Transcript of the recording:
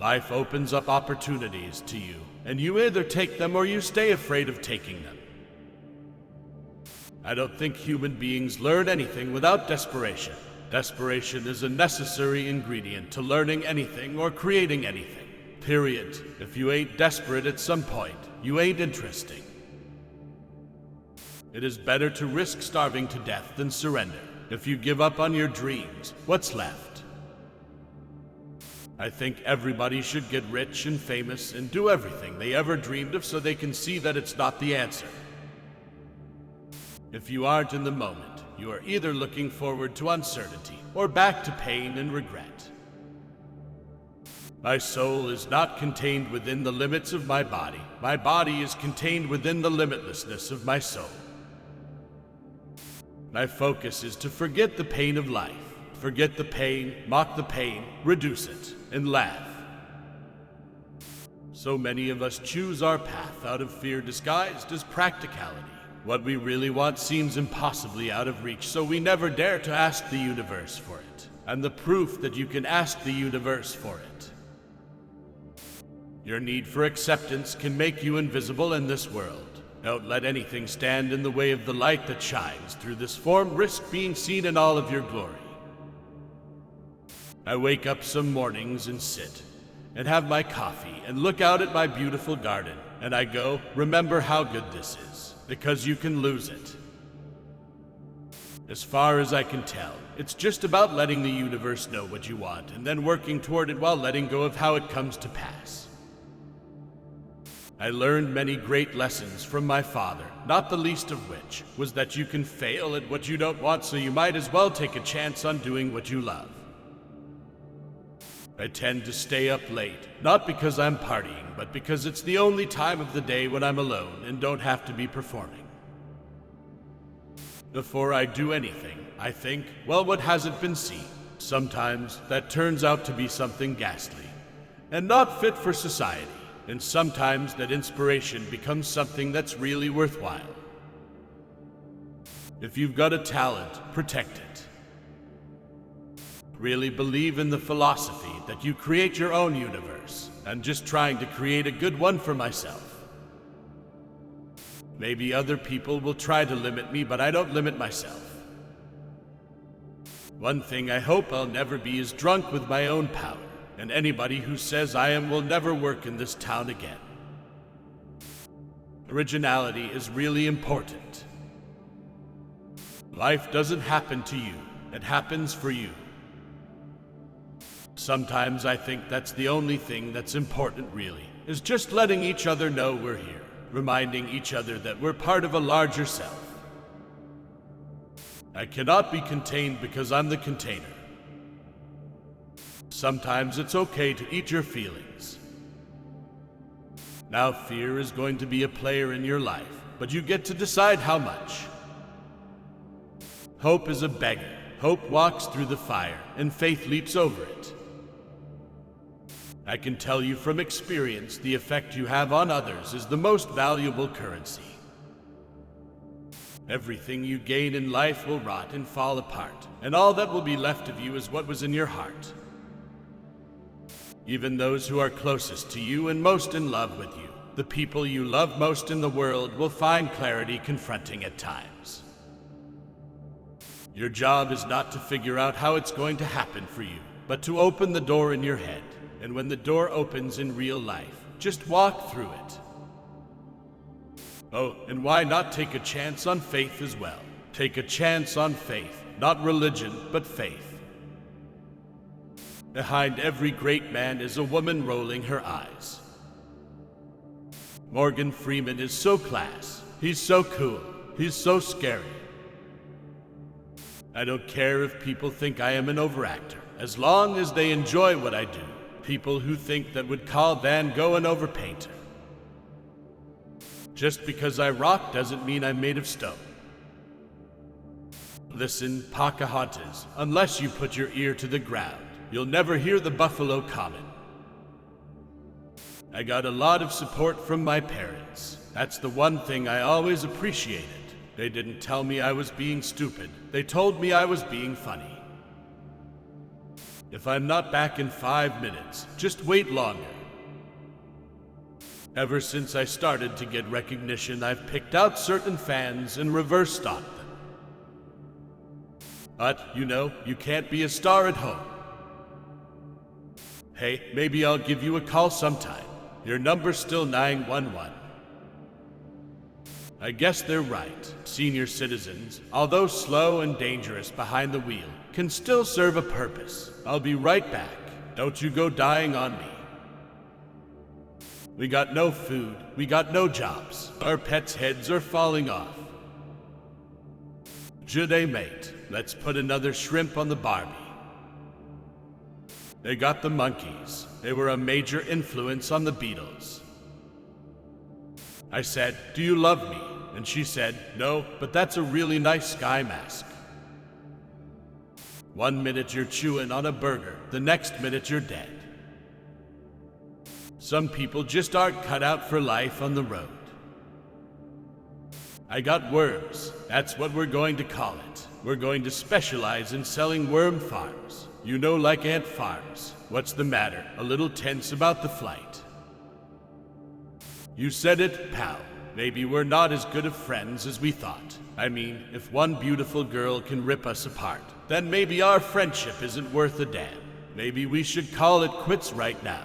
Life opens up opportunities to you, and you either take them or you stay afraid of taking them. I don't think human beings learn anything without desperation. Desperation is a necessary ingredient to learning anything or creating anything. Period. If you ain't desperate at some point, you ain't interesting. It is better to risk starving to death than surrender. If you give up on your dreams, what's left? I think everybody should get rich and famous and do everything they ever dreamed of so they can see that it's not the answer. If you aren't in the moment, you are either looking forward to uncertainty or back to pain and regret. My soul is not contained within the limits of my body. My body is contained within the limitlessness of my soul. My focus is to forget the pain of life. Forget the pain, mock the pain, reduce it, and laugh. So many of us choose our path out of fear disguised as practicality. What we really want seems impossibly out of reach, so we never dare to ask the universe for it. And the proof that you can ask the universe for it. Your need for acceptance can make you invisible in this world. Don't let anything stand in the way of the light that shines through this form. Risk being seen in all of your glory. I wake up some mornings and sit and have my coffee and look out at my beautiful garden, and I go, remember how good this is, because you can lose it. As far as I can tell, it's just about letting the universe know what you want and then working toward it while letting go of how it comes to pass. I learned many great lessons from my father, not the least of which was that you can fail at what you don't want, so you might as well take a chance on doing what you love. I tend to stay up late, not because I'm partying, but because it's the only time of the day when I'm alone and don't have to be performing. Before I do anything, I think, well, what hasn't been seen? Sometimes that turns out to be something ghastly and not fit for society. And sometimes that inspiration becomes something that's really worthwhile. If you've got a talent, protect it. Really believe in the philosophy that you create your own universe. I'm just trying to create a good one for myself. Maybe other people will try to limit me, but I don't limit myself. One thing I hope I'll never be is drunk with my own power. And anybody who says I am will never work in this town again. Originality is really important. Life doesn't happen to you, it happens for you. Sometimes I think that's the only thing that's important, really, is just letting each other know we're here, reminding each other that we're part of a larger self. I cannot be contained because I'm the container. Sometimes it's okay to eat your feelings. Now fear is going to be a player in your life, but you get to decide how much. Hope is a beggar. Hope walks through the fire, and faith leaps over it. I can tell you from experience, the effect you have on others is the most valuable currency. Everything you gain in life will rot and fall apart, and all that will be left of you is what was in your heart. Even those who are closest to you and most in love with you, the people you love most in the world, will find clarity confronting at times. Your job is not to figure out how it's going to happen for you, but to open the door in your head. And when the door opens in real life, just walk through it. Oh, and why not take a chance on faith as well? Take a chance on faith, not religion, but faith. Behind every great man is a woman rolling her eyes. Morgan Freeman is so class. He's so cool. He's so scary. I don't care if people think I am an overactor, as long as they enjoy what I do. People who think that would call Van Gogh an overpainter. Just because I rock doesn't mean I'm made of stone. Listen, Pocahontas, unless you put your ear to the ground, you'll never hear the buffalo common. I got a lot of support from my parents. That's the one thing I always appreciated. They didn't tell me I was being stupid. They told me I was being funny. If I'm not back in 5 minutes, just wait longer. Ever since I started to get recognition, I've picked out certain fans and reverse stalked them. But, you can't be a star at home. Hey, maybe I'll give you a call sometime. Your number's still 911. I guess they're right. Senior citizens, although slow and dangerous behind the wheel, can still serve a purpose. I'll be right back. Don't you go dying on me. We got no food. We got no jobs. Our pets' heads are falling off. Jeuday, mate. Let's put another shrimp on the Barbie. They got the monkeys. They were a major influence on the Beatles. I said, "Do you love me?" And she said, "No, but that's a really nice sky mask." 1 minute you're chewing on a burger, the next minute you're dead. Some people just aren't cut out for life on the road. I got worms. That's what we're going to call it. We're going to specialize in selling worm farms. Like ant farms. What's the matter? A little tense about the flight. You said it, pal. Maybe we're not as good of friends as we thought. I mean, if one beautiful girl can rip us apart, then maybe our friendship isn't worth a damn. Maybe we should call it quits right now.